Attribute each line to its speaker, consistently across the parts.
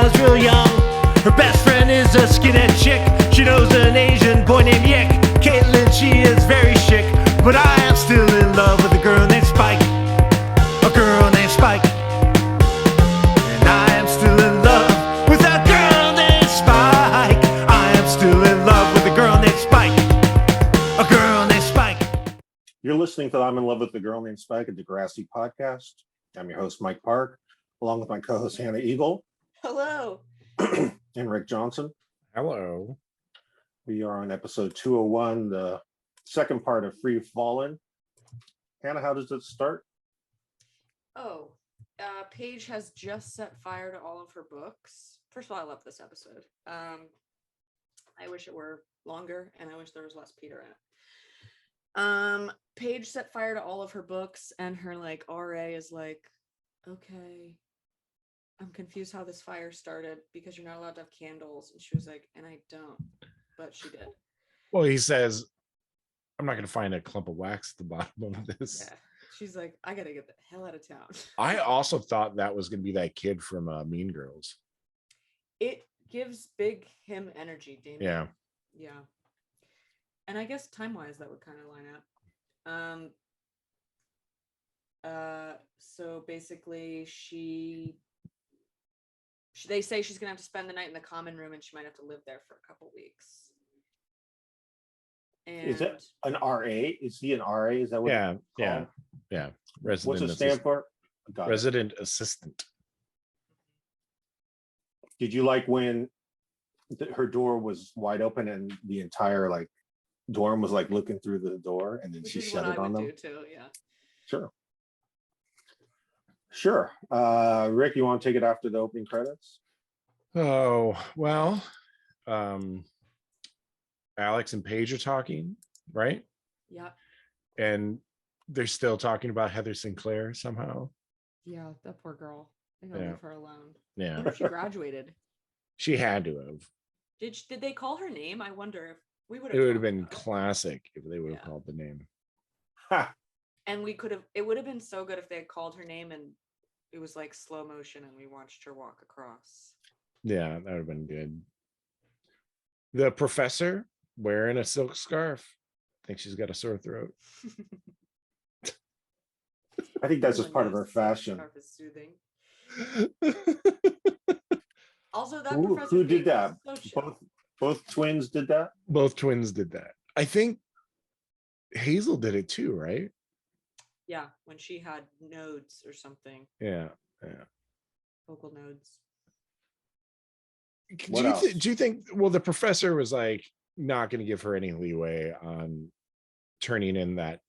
Speaker 1: was real young. Her best friend is a skinhead chick. She knows an Asian boy named Yick. Caitlin, she is very chic, but I am still in love with a girl named Spike. A girl named Spike. And I am still in love with a girl named Spike. I am still in love with a girl named Spike. A girl named Spike.
Speaker 2: You're listening to I'm in Love with the Girl Named Spike, a Degrassi podcast. I'm your host, Mike Park, along with my co-host, Hannah Eagle.
Speaker 3: Hello.
Speaker 2: And Rick Johnson.
Speaker 4: Hello.
Speaker 2: We are on episode 201, the second part of Free Fallin. Hannah, how does it start?
Speaker 3: Paige has just set fire to all of her books. First of all, I love this episode. I wish it were longer, and I wish there was less Peter in it. Paige set fire to all of her books, and her RA is like, okay, I'm confused how this fire started because you're not allowed to have candles. And she was like, and I don't, but she did.
Speaker 4: Well, he says, I'm not going to find a clump of wax at the bottom of this.
Speaker 3: Yeah. She's like, I got to get the hell out of town.
Speaker 4: I also thought that was going to be that kid from Mean Girls.
Speaker 3: It gives big him energy, Damien.
Speaker 4: Yeah.
Speaker 3: Yeah. And I guess time-wise, that would kind of line up. So basically, they say she's gonna have to spend the night in the common room, and she might have to live there for a couple weeks. And
Speaker 2: Is it an RA? Is he an RA? Is that what?
Speaker 4: Yeah. Resident
Speaker 2: What's it stand for? Got it.
Speaker 4: Resident assistant.
Speaker 2: Did you like when her door was wide open and the entire dorm was looking through the door, and then
Speaker 3: which
Speaker 2: she
Speaker 3: is
Speaker 2: shut
Speaker 3: what
Speaker 2: it
Speaker 3: I
Speaker 2: on
Speaker 3: would
Speaker 2: them?
Speaker 3: do too, yeah.
Speaker 2: Sure. Rick, you want to take it after the opening credits?
Speaker 4: Oh, well, Alex and Paige are talking, right?
Speaker 3: Yeah.
Speaker 4: And they're still talking about Heather Sinclair somehow.
Speaker 3: Yeah, that poor girl. They gotta leave her alone. I
Speaker 4: Yeah.
Speaker 3: wonder if she graduated.
Speaker 4: She had to have.
Speaker 3: Did they call her name? I wonder if we would
Speaker 4: It
Speaker 3: have.
Speaker 4: would have been classic if they would have called the name.
Speaker 2: Ha!
Speaker 3: And we could have. It would have been so good if they had called her name and it was slow motion and we watched her walk across.
Speaker 4: Yeah, that would have been good. The professor wearing a silk scarf. I think she's got a sore throat.
Speaker 2: I think that's just part of her fashion.
Speaker 3: Scarf is soothing. Also, that
Speaker 2: Who
Speaker 3: professor
Speaker 2: did that?
Speaker 3: so chill.
Speaker 2: Both twins did that?
Speaker 4: Both twins did that. I think Hazel did it too, right?
Speaker 3: Yeah, when she had nodes or something,
Speaker 4: Yeah.
Speaker 3: vocal nodes.
Speaker 4: Do you think, well, the professor was not going to give her any leeway on turning in that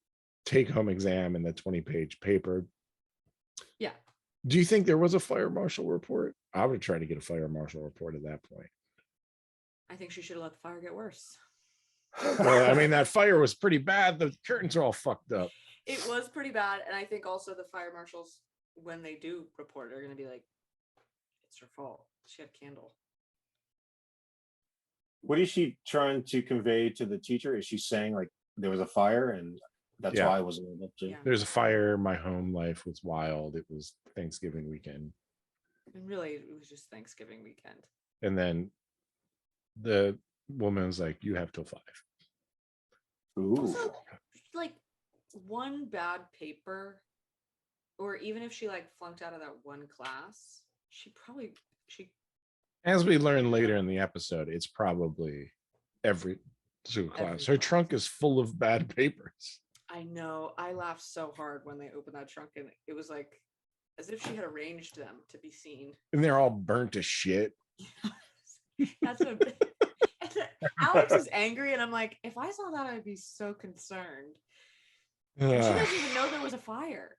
Speaker 4: take-home exam in the 20-page paper?
Speaker 3: Yeah.
Speaker 4: Do you think there was a fire marshal report? I would try to get a fire marshal report at that point.
Speaker 3: I think she should have let the fire get worse.
Speaker 4: Well, I mean, that fire was pretty bad. The curtains are all fucked up.
Speaker 3: It was pretty bad, and I think also the fire marshals, when they do report, are going to be like, it's her fault. She had a candle.
Speaker 2: What is she trying to convey to the teacher? Is she saying there was a fire and that's why I wasn't able to?
Speaker 3: Yeah.
Speaker 4: There's a fire. My home life was wild. It was Thanksgiving weekend.
Speaker 3: And really, it was just Thanksgiving weekend.
Speaker 4: And then the woman's like, you have till 5.
Speaker 2: Ooh.
Speaker 3: Also, one bad paper, or even if she flunked out of that one class, she
Speaker 4: As we learn later in the episode, it's probably every single class. Her trunk is full of bad papers.
Speaker 3: I know. I laughed so hard when they opened that trunk, and it was as if she had arranged them to be seen.
Speaker 4: And they're all burnt to shit.
Speaker 3: That's what Alex is angry, and I'm like, if I saw that, I'd be so concerned. And she doesn't even know there was a fire.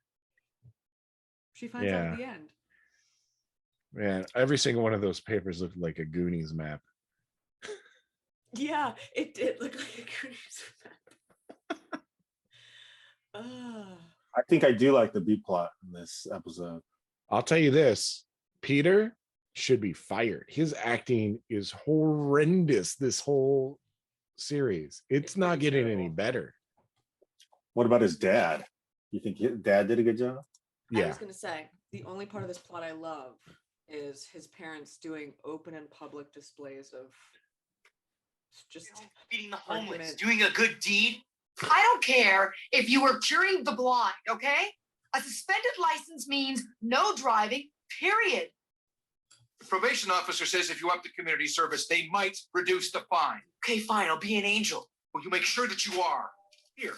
Speaker 3: She finds out at the end.
Speaker 4: Man, every single one of those papers looked like a Goonies map.
Speaker 3: Yeah, it did look like a Goonies map.
Speaker 2: I think I do like the B plot in this episode.
Speaker 4: I'll tell you this, Peter should be fired. His acting is horrendous this whole series. It's not getting any better.
Speaker 2: What about his dad? You think his dad did a good job?
Speaker 3: I was going to say, the only part of this plot I love is his parents doing open and public displays of just
Speaker 5: Feeding the homeless,
Speaker 3: argument.
Speaker 5: doing a good deed.
Speaker 6: I don't care if you were curing the blind, okay? A suspended license means no driving, period.
Speaker 5: The probation officer says if you up the community service, they might reduce the fine. Okay, fine, I'll be an angel. Will you make sure that you are? Here.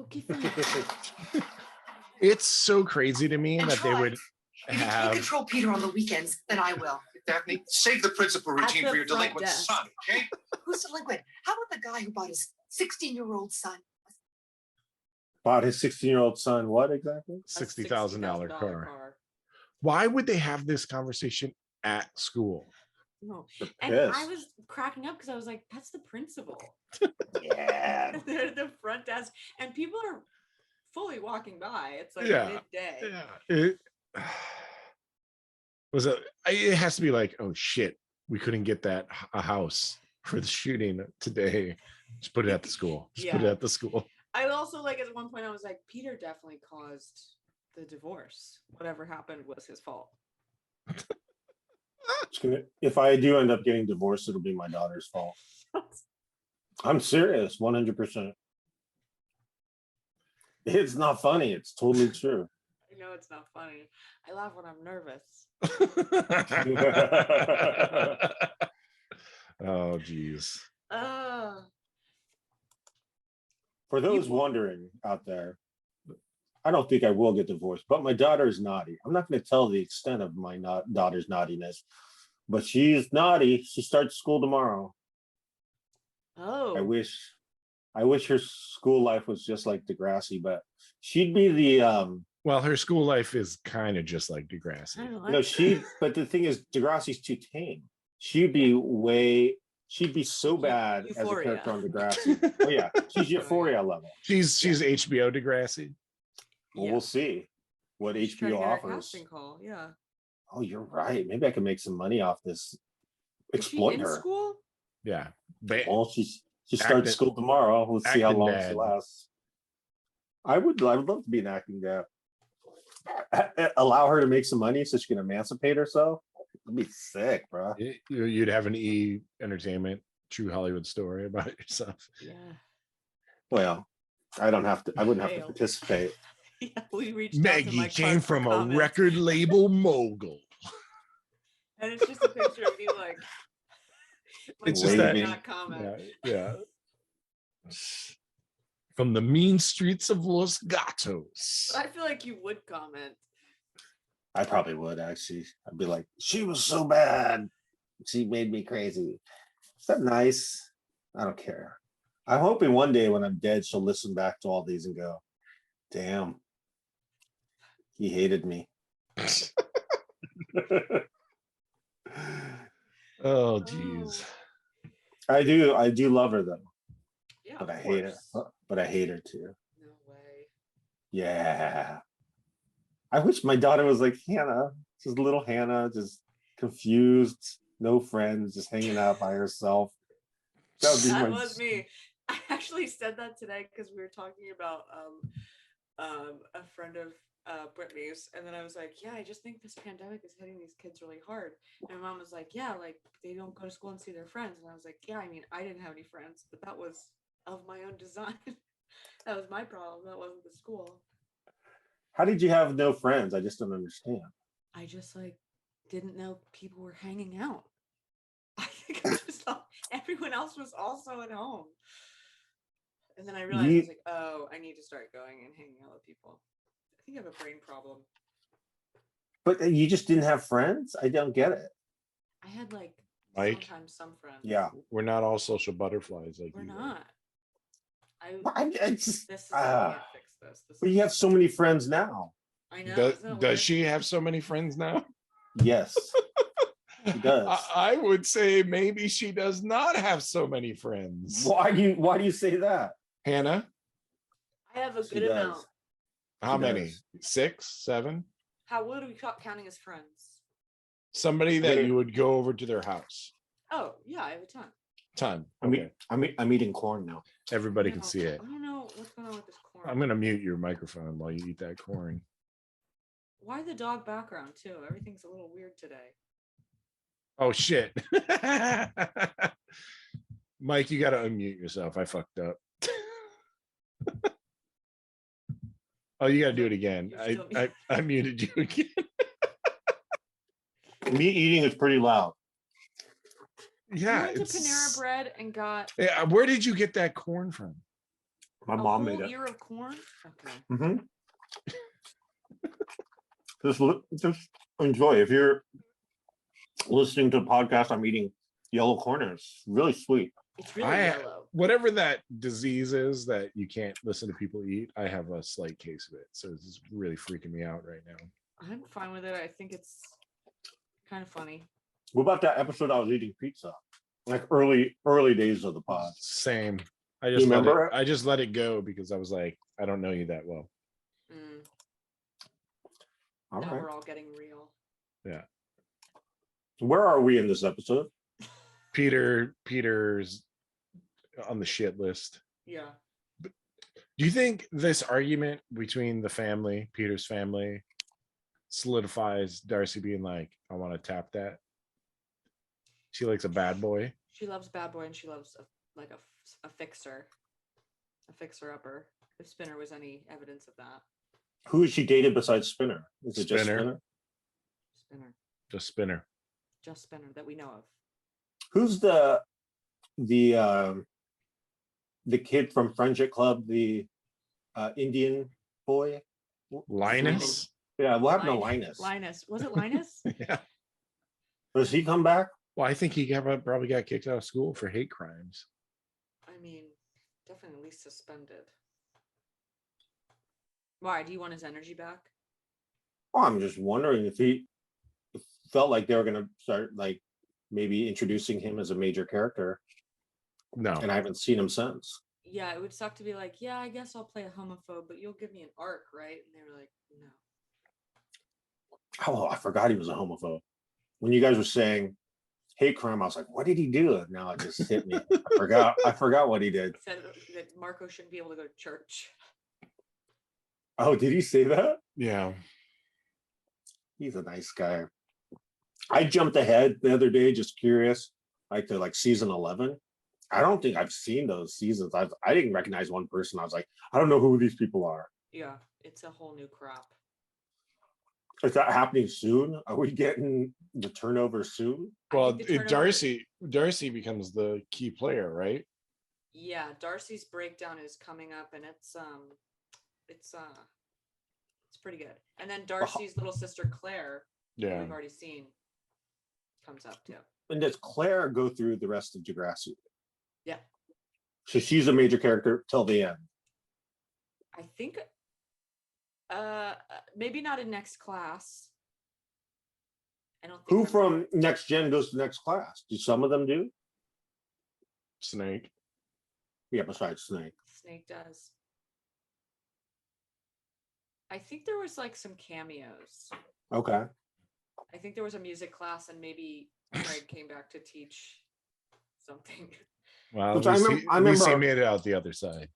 Speaker 3: Okay, fine.
Speaker 4: It's so crazy to me
Speaker 6: And
Speaker 4: that they
Speaker 6: try.
Speaker 4: would
Speaker 6: If you can't
Speaker 4: have.
Speaker 6: control Peter on the weekends, then I will.
Speaker 5: Daphne, save the principal routine
Speaker 3: the
Speaker 5: for your
Speaker 3: front
Speaker 5: delinquent
Speaker 3: desk.
Speaker 5: son, okay?
Speaker 6: Who's delinquent? How about the guy who bought his 16-year-old son?
Speaker 2: Bought his 16-year-old son what exactly?
Speaker 3: A
Speaker 4: $60,000
Speaker 3: $60,000
Speaker 4: car. Why would they have this conversation at school?
Speaker 3: No.
Speaker 2: They're
Speaker 3: And I
Speaker 2: pissed.
Speaker 3: was cracking up because I was like, that's the principal.
Speaker 2: Yeah.
Speaker 3: They're at the front desk and people are fully walking by. It's like
Speaker 4: Yeah.
Speaker 3: midday.
Speaker 4: Yeah. It was it has to be like, oh shit, we couldn't get that a house for the shooting today. Just put it at the school. Just put it
Speaker 3: Yeah.
Speaker 4: at the school.
Speaker 3: I also like at one point I was like, Peter definitely caused the divorce. Whatever happened was his fault.
Speaker 2: If I do end up getting divorced, it'll be my daughter's fault. I'm serious, 100%. It's not funny. It's totally true.
Speaker 3: I know it's not funny. I laugh when I'm nervous.
Speaker 4: Oh geez.
Speaker 2: For those
Speaker 3: People-
Speaker 2: wondering out there, I don't think I will get divorced, but my daughter is naughty. I'm not going to tell the extent of my daughter's naughtiness, but she's naughty. She starts school tomorrow.
Speaker 3: Oh,
Speaker 2: I wish her school life was just like Degrassi, but she'd be the
Speaker 4: Well, her school life is kind of just like
Speaker 3: I
Speaker 4: Degrassi.
Speaker 3: don't
Speaker 2: no,
Speaker 3: like
Speaker 2: but the thing is Degrassi's too tame. She'd be so bad as a
Speaker 3: Euphoria.
Speaker 2: character on Degrassi. Oh yeah, she's Euphoria level.
Speaker 4: She's HBO Degrassi.
Speaker 2: Well,
Speaker 3: Yeah.
Speaker 2: we'll see what
Speaker 3: Try to
Speaker 2: HBO
Speaker 3: get a
Speaker 2: offers.
Speaker 3: casting call. Yeah.
Speaker 2: Oh, you're right. Maybe I can make some money off this.
Speaker 3: Is she
Speaker 2: Exploit
Speaker 3: in
Speaker 2: her.
Speaker 3: school?
Speaker 4: Yeah.
Speaker 2: Well, she starts
Speaker 4: Acting-
Speaker 2: school tomorrow. Let's see how
Speaker 4: acting
Speaker 2: long
Speaker 4: dad.
Speaker 2: she lasts. I would love to be an acting dad. Allow her to make some money so she can emancipate herself. That'd be sick, bro.
Speaker 4: You'd have an E Entertainment true Hollywood story about it yourself.
Speaker 3: Yeah.
Speaker 2: Well, I don't have to. I wouldn't have to
Speaker 3: Fail.
Speaker 2: participate.
Speaker 3: Yeah, we reached out to
Speaker 4: Maggie
Speaker 3: Mike
Speaker 4: came
Speaker 3: Clark for
Speaker 4: from a
Speaker 3: comments,
Speaker 4: record label mogul.
Speaker 3: and it's just a picture of you like.
Speaker 4: It's
Speaker 2: just that-
Speaker 3: not comment.
Speaker 4: Yeah. From the mean streets of Los Gatos.
Speaker 3: But I feel like you would comment.
Speaker 2: I probably would actually. I'd be like, she was so bad. She made me crazy. Is that nice? I don't care. I'm hoping one day when I'm dead, she'll listen back to all these and go, damn, he hated me.
Speaker 4: Oh, geez.
Speaker 2: I do love her though,
Speaker 3: Yeah,
Speaker 2: but
Speaker 3: of
Speaker 2: I hate her.
Speaker 3: course.
Speaker 2: But I hate her too.
Speaker 3: No way.
Speaker 2: Yeah. I wish my daughter was like Hannah, just little Hannah, just confused, no friends, just hanging out by herself. That would be
Speaker 3: That
Speaker 2: my-
Speaker 3: was me. I actually said that today because we were talking about a friend of Brittany's, and then I was like, yeah, I just think this pandemic is hitting these kids really hard. And my mom was like, yeah, like they don't go to school and see their friends. And I was like, yeah, I mean, I didn't have any friends, but that was of my own design. That was my problem. That wasn't the school.
Speaker 2: How did you have no friends? I just don't understand.
Speaker 3: I just like didn't know people were hanging out. I think I just thought everyone else was also at home. And then I realized I was like, oh, I need to start going and hanging out with people. I think I have a brain problem.
Speaker 2: But you just didn't have friends? I don't get it.
Speaker 3: I had like
Speaker 4: Mike?
Speaker 3: sometimes some friends.
Speaker 2: Yeah.
Speaker 4: We're not all social butterflies like
Speaker 3: We're
Speaker 4: you are.
Speaker 3: not.
Speaker 2: I just,
Speaker 3: This is I can't fix this.
Speaker 2: but you have so many friends now.
Speaker 3: I know.
Speaker 4: Does,
Speaker 3: isn't it
Speaker 4: does
Speaker 3: weird?
Speaker 4: she have so many friends now?
Speaker 2: Yes, she does.
Speaker 4: I would say maybe she does not have so many friends.
Speaker 2: Why do you say that?
Speaker 4: Hannah,
Speaker 3: I have a
Speaker 2: She
Speaker 3: good
Speaker 2: does.
Speaker 3: amount.
Speaker 4: how
Speaker 2: She
Speaker 4: many?
Speaker 2: does.
Speaker 4: 6, 7?
Speaker 3: How what are we counting as friends?
Speaker 4: Somebody that
Speaker 2: Yeah.
Speaker 4: you would go over to their house.
Speaker 3: Oh yeah, I have a ton.
Speaker 4: Ton.
Speaker 2: I mean,
Speaker 4: Okay.
Speaker 2: I'm eating corn now.
Speaker 4: Everybody
Speaker 3: I
Speaker 4: can
Speaker 3: don't-
Speaker 4: see it.
Speaker 3: I don't know what's going on with this corn.
Speaker 4: I'm gonna mute your microphone while you eat that corn.
Speaker 3: Why the dog background too? Everything's a little weird today.
Speaker 4: Oh shit. Mike, you gotta unmute yourself. I fucked up. Oh, you gotta do it again.
Speaker 3: You're still
Speaker 4: I muted you again.
Speaker 2: Me eating is pretty loud.
Speaker 4: Yeah,
Speaker 3: We went to Panera Bread and got
Speaker 4: Yeah, where did you get that corn from?
Speaker 2: My
Speaker 3: a
Speaker 2: mom
Speaker 3: whole
Speaker 2: made it.
Speaker 3: ear of corn. Okay.
Speaker 2: Mm-hmm. Just enjoy. If you're listening to a podcast, I'm eating yellow corn. And it's really sweet.
Speaker 3: It's really yellow.
Speaker 4: Whatever that disease is that you can't listen to people eat, I have a slight case of it. So this is really freaking me out right now.
Speaker 3: I'm fine with it. I think it's kind of funny.
Speaker 2: What about that episode I was eating pizza? Like early days of the pod.
Speaker 4: Same. I
Speaker 2: You
Speaker 4: just
Speaker 2: remember it?
Speaker 4: I just let it go because I was like, I don't know you that well.
Speaker 3: Mm,
Speaker 2: All
Speaker 3: now
Speaker 2: right.
Speaker 3: we're all getting real.
Speaker 4: Yeah.
Speaker 2: Where are we in this episode?
Speaker 4: Peter's on the shit list.
Speaker 3: Yeah.
Speaker 4: Do you think this argument between the family, Peter's family, solidifies Darcy being like, I want to tap that? She likes a bad boy.
Speaker 3: She loves bad boy and she loves a fixer, a fixer upper. If Spinner was any evidence of that.
Speaker 2: Who is she dated besides Spinner? Is it just
Speaker 4: Spinner.
Speaker 2: Spinner?
Speaker 3: Spinner.
Speaker 4: Just Spinner.
Speaker 3: Just Spinner that we know of.
Speaker 2: Who's the kid from Friendship Club, the Indian boy?
Speaker 4: Linus?
Speaker 2: Yeah, we'll have no Linus.
Speaker 3: Linus. Was it Linus?
Speaker 4: Yeah.
Speaker 2: Does he come back?
Speaker 4: Well, I think he probably got kicked out of school for hate crimes.
Speaker 3: I mean, definitely suspended. Why? Do you want his energy back?
Speaker 2: Oh, I'm just wondering if he felt like they were gonna start like maybe introducing him as a major character,
Speaker 4: No.
Speaker 2: and I haven't seen him since.
Speaker 3: Yeah, it would suck to be like, yeah, I guess I'll play a homophobe, but you'll give me an arc, right? And they were like, no.
Speaker 2: Oh, I forgot he was a homophobe. When you guys were saying hate crime, I was like, what did he do? And now it just hit me. I forgot what he did.
Speaker 3: Said that Marco shouldn't be able to go to church.
Speaker 2: Oh, did he say that?
Speaker 4: Yeah.
Speaker 2: He's a nice guy. I jumped ahead the other day, just curious, like to like season 11. I don't think I've seen those seasons. I didn't recognize one person. I was like, I don't know who these people are.
Speaker 3: Yeah, it's a whole new crop.
Speaker 2: Is that happening soon? Are we getting the turnover soon?
Speaker 3: I
Speaker 4: Well,
Speaker 3: think the turnover-
Speaker 4: Darcy becomes the key player, right?
Speaker 3: Yeah, Darcy's breakdown is coming up, and it's pretty good. And then Darcy's little sister Claire, who
Speaker 4: Yeah.
Speaker 3: we've already seen, comes up too.
Speaker 2: And does Claire go through the rest of Degrassi?
Speaker 3: Yeah.
Speaker 2: So she's a major character till the end.
Speaker 3: I think maybe not in next class. I don't think
Speaker 2: Who
Speaker 3: I'm-
Speaker 2: from next gen goes to next class? Do some of them do?
Speaker 4: Snake.
Speaker 2: Yeah, besides Snake.
Speaker 3: Snake does. I think there was like some cameos.
Speaker 2: Okay.
Speaker 3: I think there was a music class and maybe Craig came back to teach something.
Speaker 4: Well,
Speaker 2: Which
Speaker 4: at
Speaker 2: I
Speaker 4: least
Speaker 2: remem-
Speaker 4: he-
Speaker 2: I
Speaker 4: at least he
Speaker 2: remember-
Speaker 4: made it out the other side.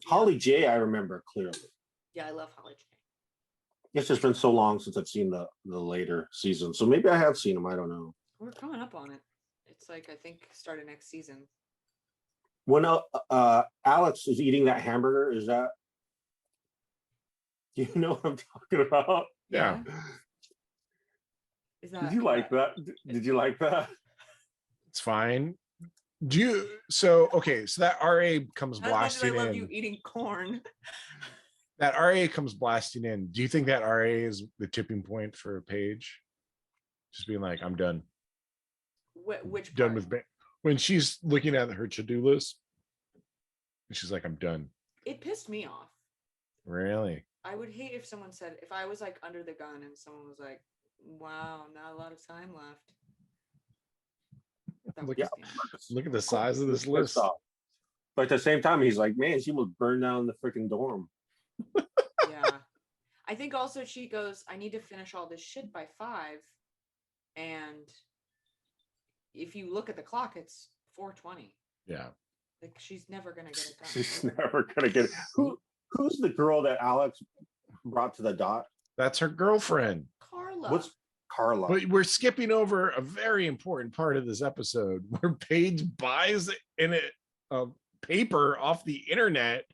Speaker 2: Holly J, I remember clearly.
Speaker 3: Yeah, I love Holly J.
Speaker 2: It's just been so long since I've seen the later seasons. So maybe I have seen them. I don't know.
Speaker 3: We're coming up on it. It's like I think start of next season.
Speaker 2: When Alex is eating that hamburger, is that you know what I'm talking about?
Speaker 4: Yeah.
Speaker 3: Is that
Speaker 2: Did you like that? Did you like that?
Speaker 4: It's fine. So that RA comes
Speaker 3: Not as much as I
Speaker 4: blasting
Speaker 3: love
Speaker 4: in.
Speaker 3: you eating corn.
Speaker 4: That RA comes blasting in. Do you think that RA is the tipping point for Paige? Just being like, I'm done.
Speaker 3: Which
Speaker 4: Done
Speaker 3: part?
Speaker 4: with when she's looking at her to-do list. And she's like, I'm done.
Speaker 3: It pissed me off.
Speaker 4: Really?
Speaker 3: I would hate if someone said, if I was like under the gun and someone was like, wow, not a lot of time left. That would
Speaker 2: Yeah.
Speaker 3: piss me off.
Speaker 4: Look at the size of this
Speaker 2: Pissed
Speaker 4: list.
Speaker 2: off. But at the same time, he's like, man, she will burn down the freaking dorm.
Speaker 3: Yeah. I think also she goes, I need to finish all this shit by 5. And if you look at the clock, it's 4:20.
Speaker 4: Yeah.
Speaker 3: Like she's never gonna get it done.
Speaker 2: She's never gonna get it. Who's the girl that Alex brought to the dot?
Speaker 4: That's her girlfriend.
Speaker 3: Carla.
Speaker 2: What's Carla?
Speaker 4: But we're skipping over a very important part of this episode where Paige buys a paper off the internet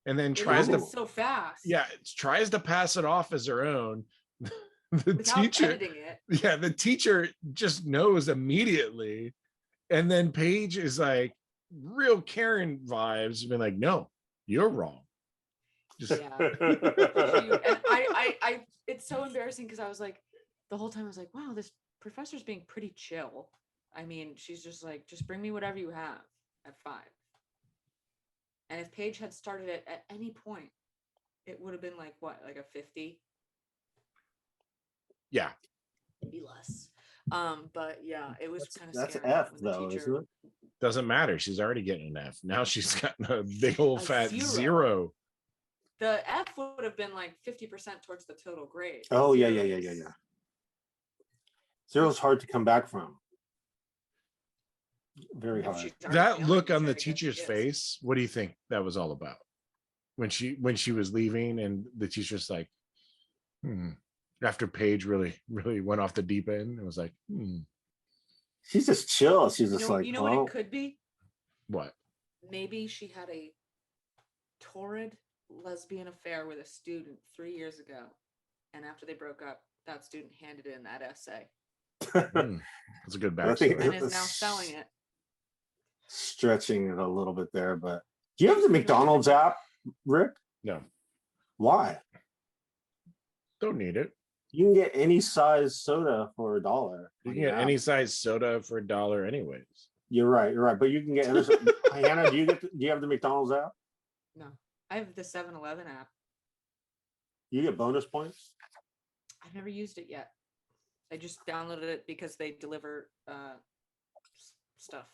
Speaker 4: and then
Speaker 3: It
Speaker 4: tries to
Speaker 3: happens so fast.
Speaker 4: tries to pass it off as her own. The
Speaker 3: Without
Speaker 4: teacher,
Speaker 3: editing it.
Speaker 4: the teacher just knows immediately, and then Paige is like real Karen vibes, being like, "No, you're wrong." Just
Speaker 3: Yeah. And I it's so embarrassing because I was like, the whole time I was like, wow, this professor's being pretty chill. I mean, she's just like, just bring me whatever you have at 5. And if Paige had started it at any point, it would have been like what, like a 50?
Speaker 4: yeah.
Speaker 3: Maybe less. But yeah, it was kind of
Speaker 2: That's
Speaker 3: scary
Speaker 2: F
Speaker 3: when the
Speaker 2: though,
Speaker 3: teacher-
Speaker 2: isn't it?
Speaker 4: Doesn't matter. She's already getting an F. Now she's got a big old
Speaker 3: A
Speaker 4: fat
Speaker 3: 0.
Speaker 4: zero.
Speaker 3: The F would have been like 50% towards the total grade.
Speaker 2: Oh yeah.
Speaker 3: Zeros.
Speaker 2: Zero's hard to come back from. Very
Speaker 3: If
Speaker 2: hard.
Speaker 3: she's already
Speaker 4: That
Speaker 3: failing,
Speaker 4: look on
Speaker 3: sure,
Speaker 4: the
Speaker 3: I guess she
Speaker 4: teacher's
Speaker 3: is.
Speaker 4: face, what do you think that was all about? When she was leaving and the teacher's like, after Paige really went off the deep end, it was like,
Speaker 2: She's just chill. She's
Speaker 3: You
Speaker 2: just
Speaker 3: know,
Speaker 2: like,
Speaker 3: you know what
Speaker 2: oh,
Speaker 3: it could be?
Speaker 4: what?
Speaker 3: Maybe she had a torrid lesbian affair with a student 3 years ago, and after they broke up, that student handed in that essay
Speaker 4: That's a good
Speaker 2: I think-
Speaker 4: backstory.
Speaker 3: and is now selling it.
Speaker 2: stretching it a little bit there. But do you have the McDonald's app, Rick?
Speaker 4: No,
Speaker 2: Why?
Speaker 4: don't need it.
Speaker 2: You can get any size soda for $1.
Speaker 4: You can get any size soda for $1 anyways.
Speaker 2: You're right. But you can get. Hannah, do you have the McDonald's app?
Speaker 3: No, I have the 7-Eleven app.
Speaker 2: You get bonus points.
Speaker 3: I've never used it yet. I just downloaded it because they deliver stuff.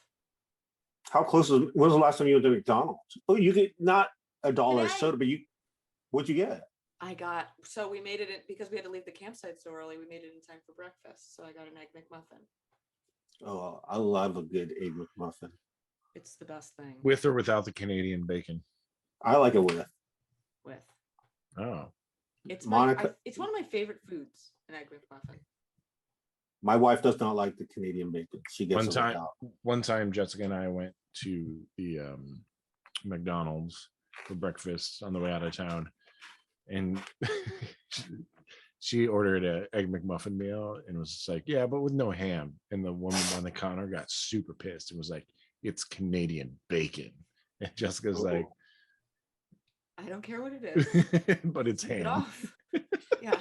Speaker 2: How close is? When was the last time you went to McDonald's? Oh, you get not $1
Speaker 3: Today.
Speaker 2: soda, but what'd you get?
Speaker 3: So we made it in, because we had to leave the campsite so early. We made it in time for breakfast. So I got an egg McMuffin.
Speaker 2: Oh, I love a good egg McMuffin.
Speaker 3: It's the best thing
Speaker 4: With or without the Canadian bacon.
Speaker 2: I like it with.
Speaker 3: with.
Speaker 4: Oh,
Speaker 3: It's
Speaker 2: Monica-
Speaker 3: it's one of my favorite foods, an egg McMuffin.
Speaker 2: My wife does not like the Canadian bacon. She gets
Speaker 4: one time Jessica and I went to the McDonald's for breakfast on the way out of town, and she ordered an egg McMuffin meal and was just like, yeah, but with no ham. And the woman on the counter got super pissed and was like, it's Canadian bacon. And Jessica's like,
Speaker 3: I don't care what it is.
Speaker 4: but it's
Speaker 3: Get
Speaker 4: ham.
Speaker 3: off. Yeah,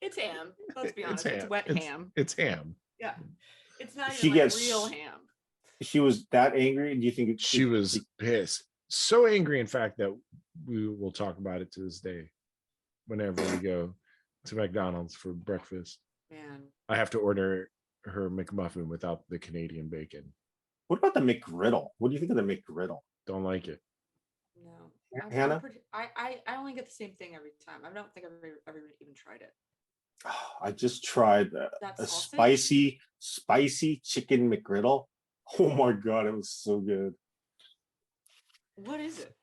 Speaker 3: it's ham. Let's be honest. It's wet ham.
Speaker 4: It's ham.
Speaker 3: Yeah, it's not
Speaker 2: She
Speaker 3: even like
Speaker 2: gets-
Speaker 3: real ham.
Speaker 2: She was that angry. Do you think
Speaker 4: She was pissed. So angry, in fact, that we will talk about it to this day. Whenever we go to McDonald's for breakfast,
Speaker 3: Man,
Speaker 4: I have to order her McMuffin without the Canadian bacon.
Speaker 2: What about the McGriddle? What do you think of the McGriddle?
Speaker 4: Don't like it.
Speaker 3: no.
Speaker 2: Hannah?
Speaker 3: I only get the same thing every time. I don't think I've ever even tried it.
Speaker 2: I just tried
Speaker 3: That
Speaker 2: a
Speaker 3: sausage?
Speaker 2: spicy chicken McGriddle. Oh my god, it was so good.
Speaker 3: What is it?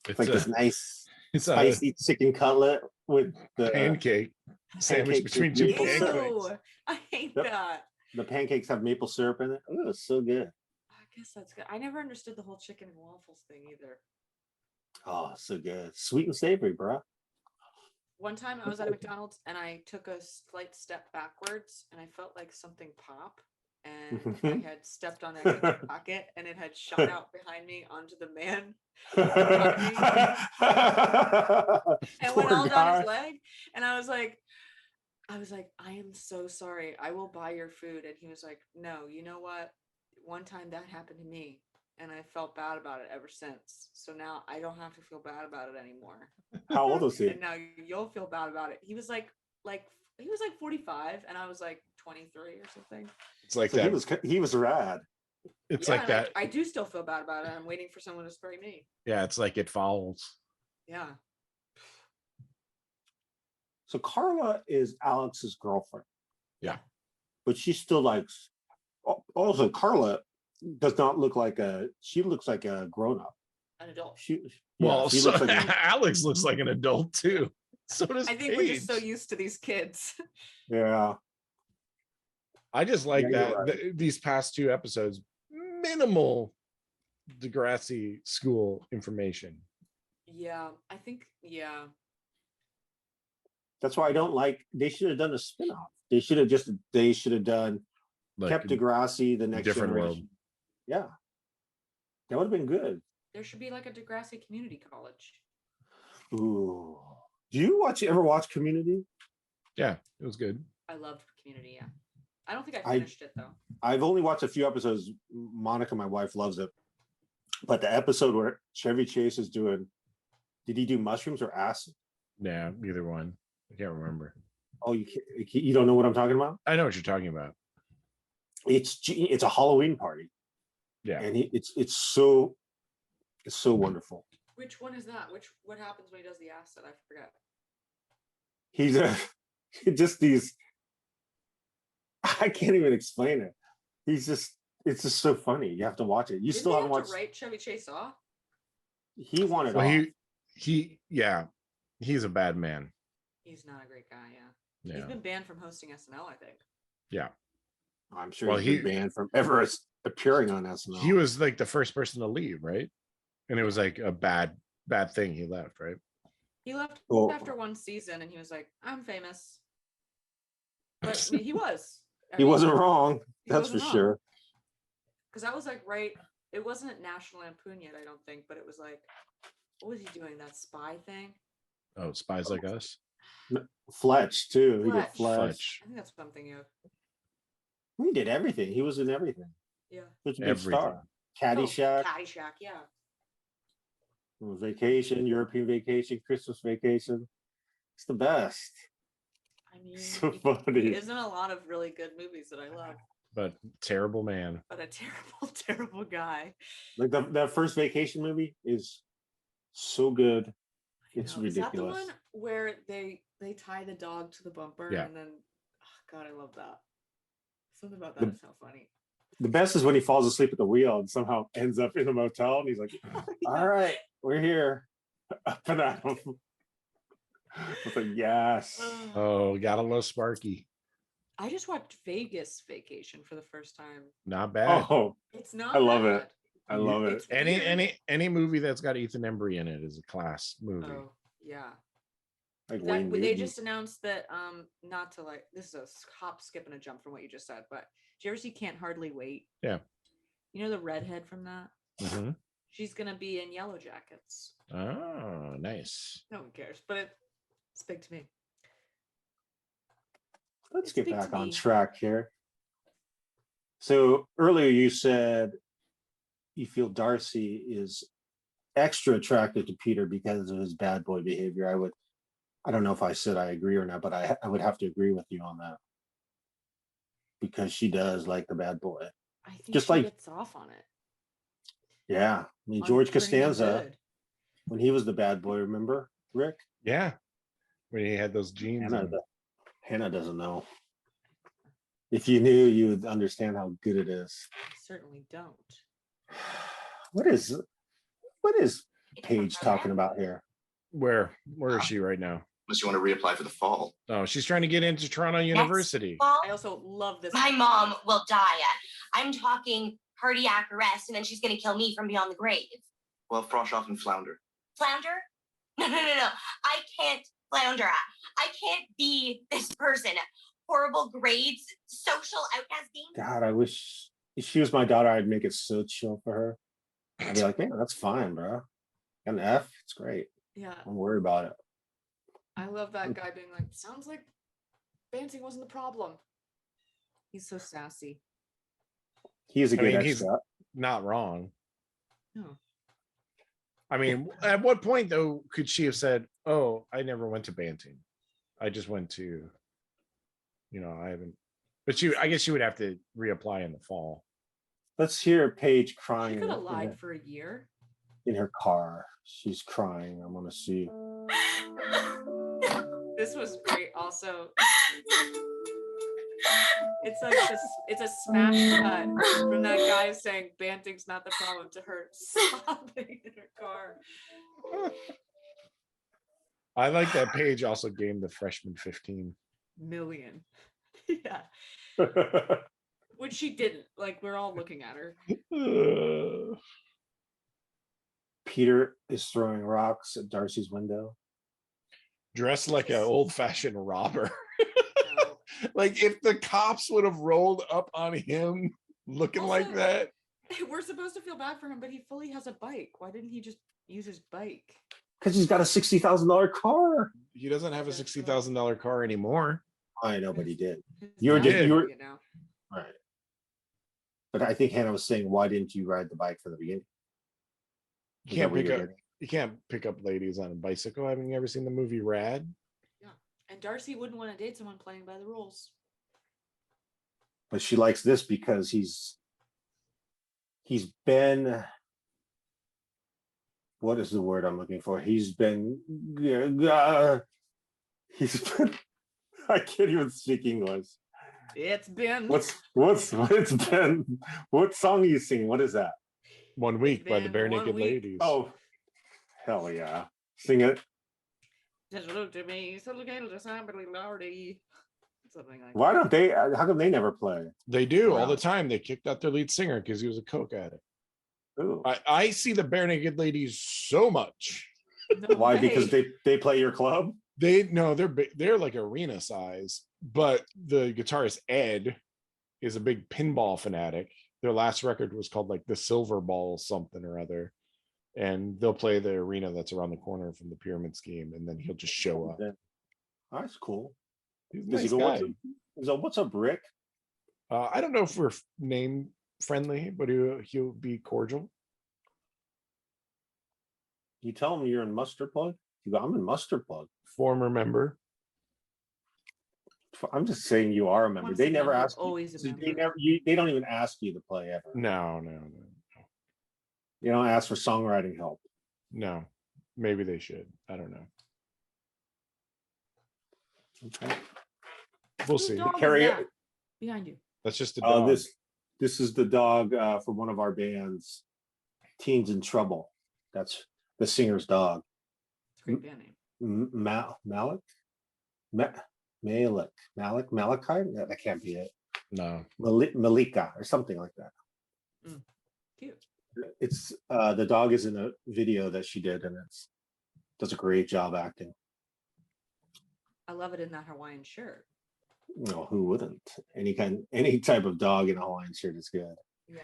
Speaker 2: It's like this nice
Speaker 4: it's a
Speaker 2: spicy chicken cutlet with the
Speaker 4: pancake sandwich
Speaker 2: pancakes
Speaker 4: between
Speaker 2: with
Speaker 4: two
Speaker 2: maple syrup.
Speaker 4: pancakes.
Speaker 3: Ew, I hate
Speaker 2: Yep.
Speaker 3: that.
Speaker 2: The pancakes have maple syrup in it. Oh, it's so good.
Speaker 3: I guess that's good. I never understood the whole chicken and waffles thing either.
Speaker 2: Oh, so good. Sweet and savory, bro.
Speaker 3: One time I was at a McDonald's and I took a slight step backwards and I felt like something pop. And I had stepped on a pocket and it had shot out behind me onto the man and went all down his leg. And I was like, I am so sorry. I will buy your food. And he was like, no, you know what? One time that happened to me and I felt bad about it ever since. So now I don't have to feel bad about it anymore.
Speaker 2: How old was he?
Speaker 3: And now you'll feel bad about it. He was like 45 and I was like 23 or something.
Speaker 4: It's like
Speaker 2: So
Speaker 4: that.
Speaker 2: he was rad.
Speaker 4: It's
Speaker 3: Yeah,
Speaker 4: like
Speaker 3: and
Speaker 4: that.
Speaker 3: I do still feel bad about it. I'm waiting for someone to spray me.
Speaker 4: Yeah, it's like it follows.
Speaker 3: Yeah.
Speaker 2: So Carla is Alex's girlfriend.
Speaker 4: Yeah.
Speaker 2: But she still likes. Also, Carla does not look like she looks like a grown up.
Speaker 3: An adult.
Speaker 2: She
Speaker 4: Well,
Speaker 2: she
Speaker 4: so
Speaker 2: looks like
Speaker 4: Alex looks like an adult too. So does
Speaker 3: I think we're just so
Speaker 4: Paige.
Speaker 3: used to these kids.
Speaker 2: Yeah.
Speaker 4: I just like
Speaker 2: Yeah,
Speaker 4: that
Speaker 2: you're right.
Speaker 4: these past 2 episodes, minimal Degrassi school information.
Speaker 3: Yeah, I think, yeah.
Speaker 2: That's why I don't like. They should have done a spinoff. They should have done
Speaker 4: Like
Speaker 2: kept Degrassi, the next
Speaker 4: different world.
Speaker 2: generation. Yeah, that would have been good.
Speaker 3: There should be like a Degrassi community college.
Speaker 2: Ooh, do you ever watch Community?
Speaker 4: Yeah, it was good.
Speaker 3: I loved community, yeah. I don't think I
Speaker 2: I-
Speaker 3: finished it though.
Speaker 2: I've only watched a few episodes. Monica, my wife, loves it. But the episode where Chevy Chase is doing, did he do mushrooms or acid?
Speaker 4: Yeah, either one. I can't remember.
Speaker 2: Oh, you don't know what I'm talking about?
Speaker 4: I know what you're talking about.
Speaker 2: It's a Halloween party,
Speaker 4: Yeah.
Speaker 2: and it's so wonderful.
Speaker 3: Which one is that? What happens when he does the acid? I forget.
Speaker 2: He's just these. I can't even explain it. It's just so funny. You have to watch it. You
Speaker 3: Didn't
Speaker 2: still
Speaker 3: they
Speaker 2: haven't
Speaker 3: have to
Speaker 2: watched.
Speaker 3: write Chevy Chase off?
Speaker 2: He wanted
Speaker 4: Well,
Speaker 2: off.
Speaker 4: yeah, he's a bad man.
Speaker 3: He's not a great guy, yeah. He's
Speaker 4: Yeah.
Speaker 3: been banned from hosting SNL, I think.
Speaker 4: Yeah.
Speaker 2: I'm sure
Speaker 4: Well,
Speaker 2: he's been banned from ever appearing on SNL.
Speaker 4: He was like the first person to leave, right? And it was like a bad thing he left, right?
Speaker 3: He left
Speaker 2: Oh.
Speaker 3: after one season and he was like, I'm famous. But I mean, he was.
Speaker 2: He wasn't wrong.
Speaker 3: he
Speaker 2: That's for
Speaker 3: wasn't wrong.
Speaker 2: sure.
Speaker 3: Because I was like, right, it wasn't at National Lampoon yet, I don't think, but it was like, what was he doing? That spy thing?
Speaker 4: Oh, Spies Like Us.
Speaker 2: Fletch too. He did
Speaker 3: Fletch.
Speaker 2: Fletch.
Speaker 4: Fletch.
Speaker 3: I think that's what I'm thinking of.
Speaker 2: He did everything. He was in everything.
Speaker 3: Yeah.
Speaker 2: Such a big
Speaker 4: Everything.
Speaker 2: star. Caddyshack,
Speaker 3: Oh, Caddyshack, yeah.
Speaker 2: Vacation, European Vacation, Christmas Vacation. It's the best.
Speaker 3: I mean,
Speaker 2: So
Speaker 3: he
Speaker 2: funny.
Speaker 3: isn't a lot of really good movies that I love,
Speaker 4: But terrible man.
Speaker 3: but a terrible, terrible guy.
Speaker 2: Like that first Vacation movie is so good. It's
Speaker 3: Is that the
Speaker 2: ridiculous.
Speaker 3: one where they tie the dog to the bumper
Speaker 4: Yeah.
Speaker 3: and then, oh God, I love that. Something about that is so funny.
Speaker 2: The best is when he falls asleep at the wheel and somehow ends up in a motel and he's like, all right, we're here. Up and at him. It's like, yes.
Speaker 4: Oh, gotta love Sparky.
Speaker 3: I just watched Vegas Vacation for the first time.
Speaker 4: Not bad.
Speaker 2: Oh,
Speaker 3: It's not.
Speaker 2: I love
Speaker 3: bad.
Speaker 2: it. I love it.
Speaker 3: It's weird.
Speaker 4: Any movie that's got Ethan Embry in it is a class movie.
Speaker 3: Oh yeah.
Speaker 2: Like
Speaker 3: That,
Speaker 2: Wayne
Speaker 3: they
Speaker 2: Newton.
Speaker 3: just announced that not to like this is a hop, skip, and a jump from what you just said, but did you ever see Can't Hardly Wait?
Speaker 4: Yeah.
Speaker 3: You know the redhead from that?
Speaker 4: Mhm.
Speaker 3: She's gonna be in Yellow Jackets.
Speaker 4: Oh, nice.
Speaker 3: No one cares, but it's big to me.
Speaker 2: Let's
Speaker 3: It's
Speaker 2: get
Speaker 3: big to
Speaker 2: back on
Speaker 3: me.
Speaker 2: track here. So earlier you said you feel Darcy is extra attracted to Peter because of his bad boy behavior. I don't know if I said I agree or not, but I would have to agree with you on that. Because she does like the bad boy.
Speaker 3: I think
Speaker 2: Just
Speaker 3: she
Speaker 2: like-
Speaker 3: gets off on it.
Speaker 2: Yeah. I mean,
Speaker 3: on
Speaker 2: George
Speaker 3: turning him
Speaker 2: Costanza,
Speaker 3: good.
Speaker 2: when he was the bad boy, remember, Rick?
Speaker 4: Yeah. When he had those jeans. on.
Speaker 2: Hannah doesn't know. If you knew, you would understand how good it is.
Speaker 3: I certainly don't.
Speaker 2: What is Paige talking about here?
Speaker 4: Where is she right now?
Speaker 5: Unless you want to reapply for the fall.
Speaker 4: Oh, she's trying to get into Toronto University.
Speaker 6: Well,
Speaker 3: I also love this.
Speaker 6: my mom will die. I'm talking cardiac arrest, and then she's going to kill me from beyond the grave.
Speaker 5: Well, frosh off and flounder.
Speaker 6: Flounder? No. I can't flounder. I can't be this person. Horrible grades, social outcasting.
Speaker 2: God, I wish if she was my daughter, I'd make it so chill for her. I'd be like, man, that's fine, bro. An F, it's great.
Speaker 3: Yeah,
Speaker 2: Don't worry about it.
Speaker 3: I love that guy being like, sounds like Banting wasn't the problem. He's so sassy.
Speaker 2: He's a
Speaker 4: I
Speaker 2: good
Speaker 4: mean, he's
Speaker 2: extra.
Speaker 4: not wrong.
Speaker 3: No.
Speaker 4: I mean, at what point though could she have said, "Oh, I never went to Banting. I just went to, I haven't." But I guess she would have to reapply in the fall.
Speaker 2: Let's hear Paige
Speaker 3: She
Speaker 2: crying
Speaker 3: could have lied for a year.
Speaker 2: in her car. She's crying. I want to see.
Speaker 3: This was great. Also, it's like it's a smash cut from that guy saying Banting's not the problem to her sobbing in her car.
Speaker 4: I like that Paige also gained the freshman 15.
Speaker 3: Million. Yeah. Which she didn't. Like, we're all looking at her.
Speaker 2: Peter is throwing rocks at Darcy's window.
Speaker 4: Dressed like an old-fashioned robber.
Speaker 3: No.
Speaker 4: Like if the cops would have rolled up on him looking like
Speaker 3: Also-
Speaker 4: that.
Speaker 3: We're supposed to feel bad for him, but he fully has a bike. Why didn't he just use his bike?
Speaker 2: Because he's got a $60,000 car.
Speaker 4: He doesn't have a $60,000 car anymore.
Speaker 2: I know, but he did.
Speaker 3: His
Speaker 2: You were
Speaker 3: dad
Speaker 2: just-
Speaker 3: is
Speaker 2: you were-
Speaker 3: doing it now.
Speaker 2: Right. But I think Hannah was saying, why didn't you ride the bike from the beginning?
Speaker 4: You
Speaker 2: Is that
Speaker 4: can't
Speaker 2: what
Speaker 4: pick
Speaker 2: you're
Speaker 4: up
Speaker 2: getting?
Speaker 4: you can't pick up ladies on a bicycle. Haven't you ever seen the movie Rad?
Speaker 3: And Darcy wouldn't want to date someone playing by the rules.
Speaker 2: But she likes this because he's been, what is the word I'm looking for? He's been I can't even speak English.
Speaker 3: It's been
Speaker 2: What's been, what song are you singing? What is that?
Speaker 4: 1 week by the
Speaker 3: been
Speaker 4: Bare
Speaker 3: 1
Speaker 4: Naked
Speaker 3: week.
Speaker 4: Ladies.
Speaker 2: Oh, hell yeah. Sing it.
Speaker 3: just look to me, so look at somebody lordy. Something like
Speaker 2: Why
Speaker 3: that.
Speaker 2: don't they, how come they never play?
Speaker 4: They do all
Speaker 2: Wow.
Speaker 4: the time. They kicked out their lead singer because he was a coke addict.
Speaker 2: Ooh.
Speaker 4: I see the Bare Naked Ladies so much.
Speaker 3: No
Speaker 2: Why? Because
Speaker 3: way.
Speaker 2: they play your club?
Speaker 4: They're like arena size, but the guitarist Ed is a big pinball fanatic. Their last record was called like the Silver Ball something or other, and they'll play the arena that's around the corner from the Pyramid Scheme, and then he'll just show up.
Speaker 2: That's cool.
Speaker 4: He's a
Speaker 2: Does he
Speaker 4: nice
Speaker 2: go,
Speaker 4: guy.
Speaker 2: what's up, Rick?
Speaker 4: I don't know if we're name friendly, but he'll be cordial.
Speaker 2: You tell him you're in Mustard Plug? You go, I'm in Mustard Plug.
Speaker 4: Former member.
Speaker 2: I'm just saying you are a member.
Speaker 3: Once
Speaker 2: They
Speaker 3: a
Speaker 2: never
Speaker 3: member,
Speaker 2: ask you.
Speaker 3: always a
Speaker 2: See,
Speaker 3: member.
Speaker 2: they don't even ask you to play ever.
Speaker 4: No.
Speaker 2: You don't ask for songwriting help.
Speaker 4: No. Maybe they should. I don't know.
Speaker 2: Okay.
Speaker 4: We'll
Speaker 3: Whose
Speaker 4: see.
Speaker 3: dog is
Speaker 2: Carry
Speaker 3: that?
Speaker 2: it.
Speaker 3: Behind you.
Speaker 4: That's just a
Speaker 2: Oh,
Speaker 4: dog.
Speaker 2: this is the dog from one of our bands, Teens in Trouble. That's the singer's dog.
Speaker 3: It's a great band name.
Speaker 2: Malachite? No, that can't be it.
Speaker 4: No.
Speaker 2: Malika or something like that.
Speaker 3: Cute.
Speaker 2: It's the dog is in a video that she did, and does a great job acting.
Speaker 3: I love it in that Hawaiian shirt.
Speaker 2: No, who wouldn't? Any type of dog in a Hawaiian shirt is good.
Speaker 3: Yeah.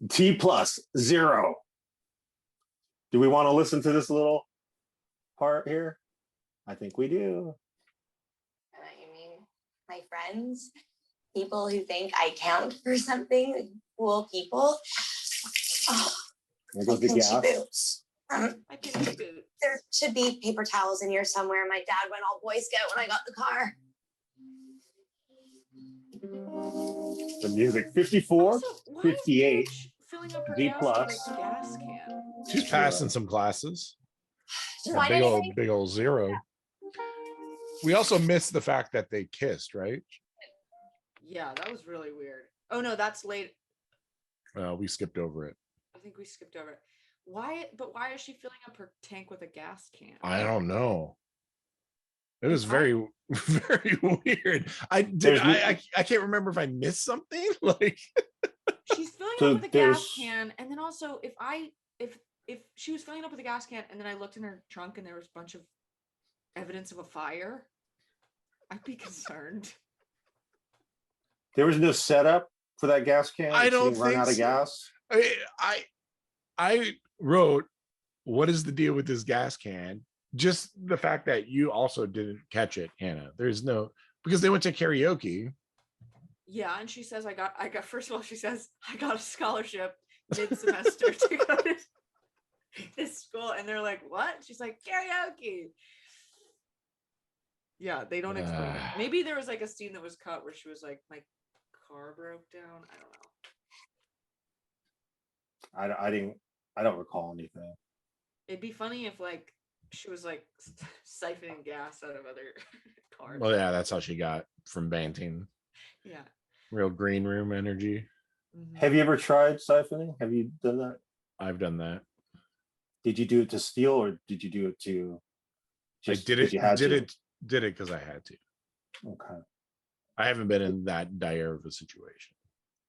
Speaker 2: T+0. Do we want to listen to this little part here? I think we do.
Speaker 6: I know what you mean. My friends, people who think I count for something, like cool people. Oh,
Speaker 2: There
Speaker 6: my
Speaker 2: goes the
Speaker 6: pinchy
Speaker 2: gas.
Speaker 6: boots.
Speaker 3: I picked a boot.
Speaker 6: There should be paper towels in here somewhere. My dad went all Boy Scout when I got the car.
Speaker 2: The music. 54,
Speaker 3: Also, why is
Speaker 2: 58.
Speaker 3: Paige filling up her
Speaker 2: D
Speaker 3: gas with
Speaker 2: plus.
Speaker 3: a gas can?
Speaker 4: She's passing some classes.
Speaker 6: Did you
Speaker 4: A
Speaker 6: find
Speaker 4: big
Speaker 6: anything?
Speaker 4: big old zero. We also missed the fact that they kissed, right?
Speaker 3: Yeah, that was really weird. Oh no, that's late.
Speaker 4: We skipped over it.
Speaker 3: I think we skipped over it. Why is she filling up her tank with a gas can?
Speaker 4: I don't know. It was
Speaker 3: I-
Speaker 4: very, very weird.
Speaker 2: There's-
Speaker 4: I can't remember if I missed something. Like
Speaker 3: She's filling
Speaker 2: So
Speaker 3: up with a gas
Speaker 2: there's-
Speaker 3: can, and then also if she was filling up with a gas can, and then I looked in her trunk and there was a bunch of evidence of a fire, I'd be concerned.
Speaker 2: There was no setup for that gas can.
Speaker 4: I
Speaker 2: She
Speaker 4: don't
Speaker 2: didn't run
Speaker 4: think
Speaker 2: out of
Speaker 4: so.
Speaker 2: gas.
Speaker 4: I wrote, what is the deal with this gas can? Just the fact that you also didn't catch it, Hannah. There's no, because they went to karaoke.
Speaker 3: Yeah, and she says I got first of all, she says I got a scholarship mid-semester to go to this school, and they're like, what? She's like, karaoke. Yeah, they don't explain it. Maybe there was like a scene that was cut where she was like, my car broke down. I don't know.
Speaker 2: I don't recall anything.
Speaker 3: It'd be funny if like she was like siphoning gas out of other cars.
Speaker 4: Well, yeah, that's how she got from Banting.
Speaker 3: Yeah.
Speaker 4: Real green room energy.
Speaker 3: Mhm.
Speaker 2: Have you ever tried siphoning? Have you done that?
Speaker 4: I've done that.
Speaker 2: Did you do it to steal, or did you do it to?
Speaker 4: I
Speaker 2: Just
Speaker 4: did
Speaker 2: 'cause
Speaker 4: it.
Speaker 2: you had
Speaker 4: Did
Speaker 2: to?
Speaker 4: it. Did it because I had to.
Speaker 2: Okay.
Speaker 4: I haven't been in that dire of a situation.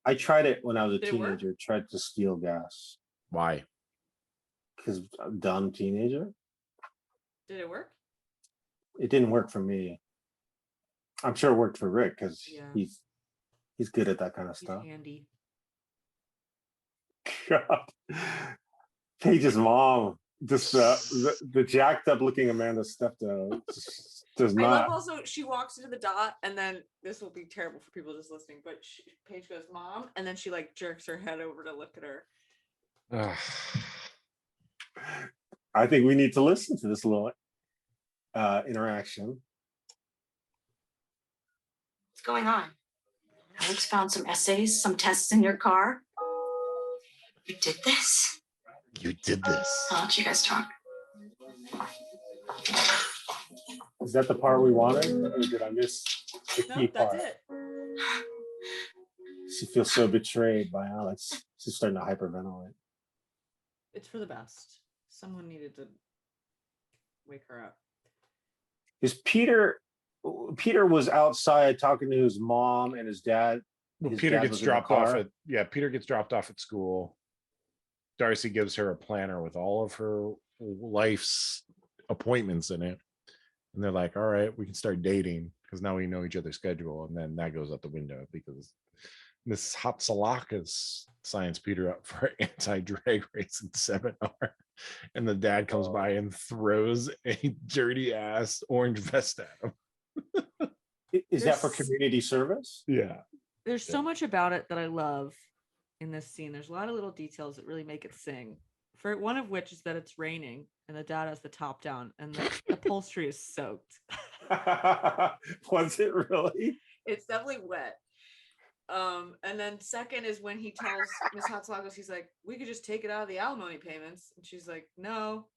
Speaker 2: I tried it when I was a
Speaker 3: Did it work?
Speaker 2: teenager. Tried to steal gas
Speaker 4: Why?
Speaker 2: because I'm a dumb teenager.
Speaker 3: Did it work?
Speaker 2: It didn't work for me. I'm sure it worked for Rick because
Speaker 3: Yeah.
Speaker 2: he's good at that kind of
Speaker 3: He's
Speaker 2: stuff.
Speaker 3: handy.
Speaker 2: God. Paige's mom, just the jacked up looking Amanda Steptoe does
Speaker 3: I love
Speaker 2: not.
Speaker 3: also she walks into the dot, and then this will be terrible for people just listening, but Paige goes, "Mom," and then she like jerks her head over to look at her.
Speaker 4: Ugh.
Speaker 2: I think we need to listen to this little interaction.
Speaker 6: What's going on? Alex found some essays, some tests in your car. You did this?
Speaker 4: You did this.
Speaker 6: I'll let you guys talk.
Speaker 2: Is that the part we wanted, or did I miss the
Speaker 3: No,
Speaker 2: key
Speaker 3: that's
Speaker 2: part?
Speaker 3: it.
Speaker 2: She feels so betrayed by Alex. She's starting to hyperventilate.
Speaker 3: It's for the best. Someone needed to wake her up.
Speaker 2: Is Peter was outside talking to his mom and his dad.
Speaker 4: Well,
Speaker 2: His
Speaker 4: Peter
Speaker 2: dad
Speaker 4: gets
Speaker 2: was in the
Speaker 4: dropped off
Speaker 2: car?
Speaker 4: at Peter gets dropped off at school. Darcy gives her a planner with all of her life's appointments in it. And they're like, all right, we can start dating because now we know each other's schedule. And then that goes out the window because Miss Hatsalakas signs Peter up for anti-drag race in seminar. And the dad comes by and throws a dirty ass orange vest at him.
Speaker 2: Is that for
Speaker 3: There's-
Speaker 2: community service?
Speaker 4: Yeah.
Speaker 3: There's so much about it that I love in this scene. There's a lot of little details that really make it sing. For one of which is that it's raining and the dad has the top down and the upholstery is soaked.
Speaker 2: Was it really?
Speaker 3: It's definitely wet. And then second is when he tells Miss Hatzlagos, he's like, "We could just take it out of the alimony payments," and she's like, "No."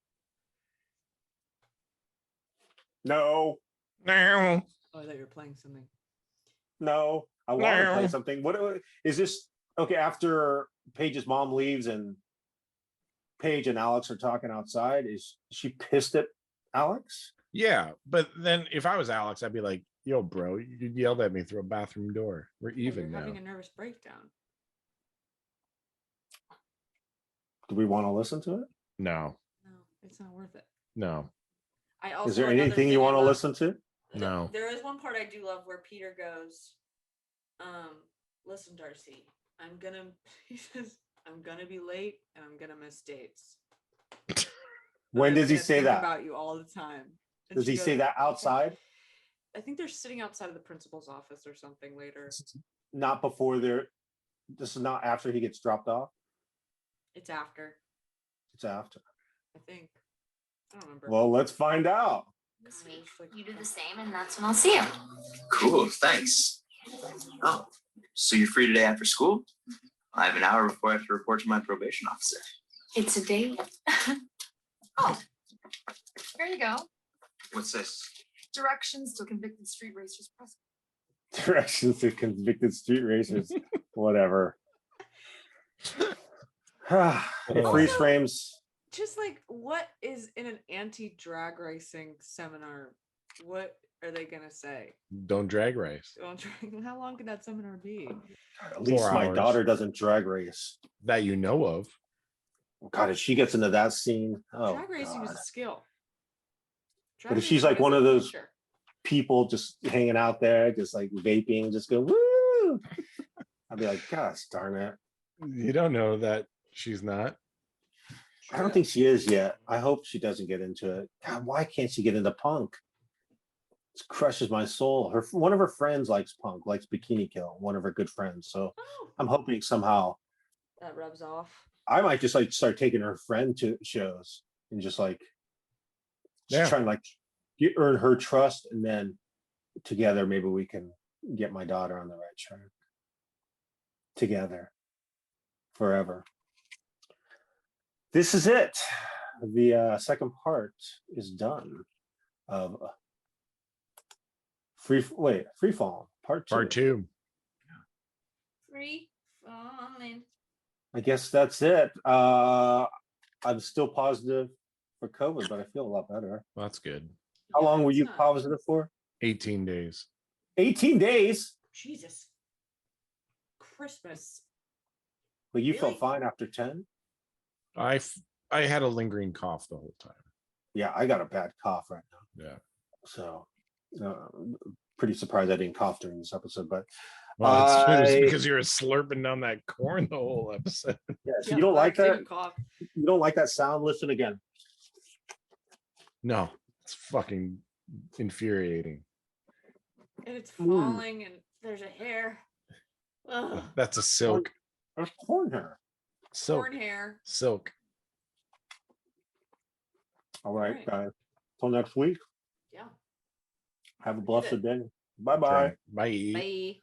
Speaker 2: No,
Speaker 4: No.
Speaker 3: Oh, I thought you were playing something.
Speaker 2: no. I want to play
Speaker 4: No.
Speaker 2: something. What is this? Okay, after Paige's mom leaves and Paige and Alex are talking outside, is she pissed at Alex?
Speaker 4: Yeah, but then if I was Alex, I'd be like, yo, bro, you yelled at me through a bathroom door. We're
Speaker 3: Yeah,
Speaker 4: even
Speaker 3: you're
Speaker 4: now.
Speaker 3: having a nervous breakdown.
Speaker 2: Do we want to listen to it?
Speaker 4: No,
Speaker 3: No, it's not worth it.
Speaker 4: no,
Speaker 3: I also
Speaker 2: Is there
Speaker 3: another
Speaker 2: anything you
Speaker 3: thing I
Speaker 2: want to
Speaker 3: love-
Speaker 2: listen to?
Speaker 4: no.
Speaker 3: There is one part I do love where Peter goes, "Listen, Darcy, he says, I'm gonna be late and I'm gonna miss dates.
Speaker 2: When
Speaker 3: I'm
Speaker 2: does he
Speaker 3: gonna
Speaker 2: say
Speaker 3: think
Speaker 2: that?
Speaker 3: About you all the time." And
Speaker 2: Does
Speaker 3: she
Speaker 2: he say
Speaker 3: goes,
Speaker 2: that
Speaker 3: "Okay."
Speaker 2: outside?
Speaker 3: I think they're sitting outside of the principal's office or something later.
Speaker 2: Not before they're. This is not after he gets dropped off.
Speaker 3: It's after,
Speaker 2: It's after.
Speaker 3: I think. I don't remember.
Speaker 2: Well, let's find out.
Speaker 3: It's like-
Speaker 6: You do the same, and that's when I'll see you.
Speaker 5: Cool, thanks. Oh, so you're free today after school? I have an hour before I have to report to my probation officer.
Speaker 6: It's a date. Oh, here you go.
Speaker 5: What's this?
Speaker 6: Directions to convicted street racers.
Speaker 2: Directions to convicted street racers. Whatever. It freeze frames.
Speaker 3: Just like, what is in an anti-drag racing seminar? What are they gonna say?
Speaker 4: Don't drag race.
Speaker 3: How long could that seminar be?
Speaker 2: At least
Speaker 4: 4
Speaker 2: my
Speaker 4: hours.
Speaker 2: daughter doesn't drag race.
Speaker 4: That you know of.
Speaker 2: God, if she gets into that scene, oh
Speaker 3: Drag racing
Speaker 2: God.
Speaker 3: is a skill.
Speaker 2: But if she's
Speaker 3: racing
Speaker 2: like
Speaker 3: is
Speaker 2: one
Speaker 3: a
Speaker 2: of those
Speaker 3: culture.
Speaker 2: people just hanging out there, just like vaping, just go woo. I'd be like, gosh darn it.
Speaker 4: You don't know that she's not.
Speaker 2: I don't think she is yet. I hope she doesn't get into it. God, why can't she get into punk? It crushes my soul. One of her friends likes punk, likes Bikini Kill, one of her good friends. So
Speaker 3: Oh,
Speaker 2: I'm hoping somehow
Speaker 3: that rubs off.
Speaker 2: I might just like start taking her friend to shows and just like
Speaker 4: Yeah.
Speaker 2: trying to like earn her trust, and then together maybe we can get my daughter on the right track. Together. Forever. This is it. The second part is done of Free Fall Part 2.
Speaker 4: Part 2.
Speaker 3: Free falling.
Speaker 2: I guess that's it. Kind I'm still positive for COVID, but I feel a lot better.
Speaker 4: Well, that's good.
Speaker 2: How
Speaker 3: Yeah,
Speaker 2: long were
Speaker 3: it's
Speaker 2: you
Speaker 3: not-
Speaker 2: positive for?
Speaker 4: 18 days.
Speaker 2: 18 days.
Speaker 3: Jesus. Christmas.
Speaker 2: But you
Speaker 3: Really?
Speaker 2: felt fine after 10?
Speaker 4: I had a lingering cough the whole time.
Speaker 2: Yeah, I got a bad cough right now.
Speaker 4: Yeah.
Speaker 2: So pretty surprised I didn't cough during this episode, but
Speaker 4: Well, it was
Speaker 2: I-
Speaker 4: because you were slurping down that corn the whole episode.
Speaker 2: yeah, so
Speaker 3: Yeah,
Speaker 2: you don't like
Speaker 3: I
Speaker 2: that?
Speaker 3: do cough.
Speaker 2: You don't like that sound? Listen again.
Speaker 4: No, it's fucking infuriating.
Speaker 3: And it's falling and there's a hair. Ugh.
Speaker 4: That's a silk.
Speaker 2: There's corn here.
Speaker 4: Silk.
Speaker 3: Corn hair.
Speaker 4: Silk.
Speaker 2: All right,
Speaker 3: Right.
Speaker 2: guys. Till next week.
Speaker 3: Yeah.
Speaker 2: Have a
Speaker 3: Did
Speaker 2: blessed
Speaker 3: it.
Speaker 2: day. Bye bye.
Speaker 4: Bye.
Speaker 3: Bye.